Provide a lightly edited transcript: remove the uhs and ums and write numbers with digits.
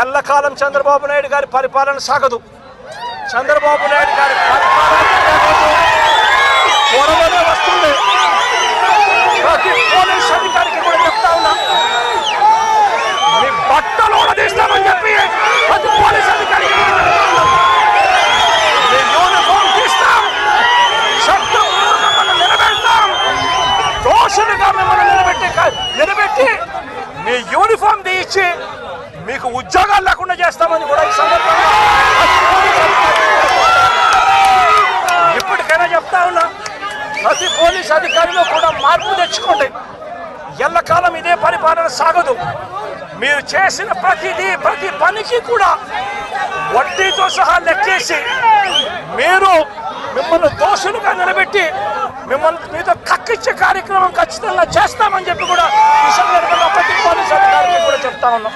ఎల్లకాలం చంద్రబాబు నాయుడు గారి పరిపాలన సాగదు. చంద్రబాబు నాయుడు గారి పరిపాలన త్వరలోనే వస్తుంది. ప్రతి పోలీస్ అధికారికి కూడా చెప్తా ఉన్నా, మీ బట్టలు తీస్తామని చెప్పి ప్రతి పోలీస్ అధికారికి మీ యూనిఫామ్ తీస్తాం, చట్టం మిమ్మల్ని నిలబెడతాం, దోషులుగా మిమ్మల్ని నిలబెట్టి మీ యూనిఫామ్ తీయించి మీకు ఉద్యోగాలు లేకుండా చేస్తామని కూడా ఈ సందర్భంగా ఇప్పటికైనా చెప్తా ఉన్నా, ప్రతి పోలీస్ అధికారిలో కూడా మార్పు తెచ్చుకోండి. ఎల్లకాలం ఇదే పరిపాలన సాగదు. మీరు చేసిన ప్రతి పనికి కూడా వడ్డీతో సహా లెక్కేసి మిమ్మల్ని దోషులుగా నిలబెట్టి మీతో కక్కిచ్చే కార్యక్రమం ఖచ్చితంగా చేస్తామని చెప్పి కూడా ఈ సందర్భంగా ప్రతి పోలీస్ అధికారికి కూడా చెప్తా ఉన్నాం.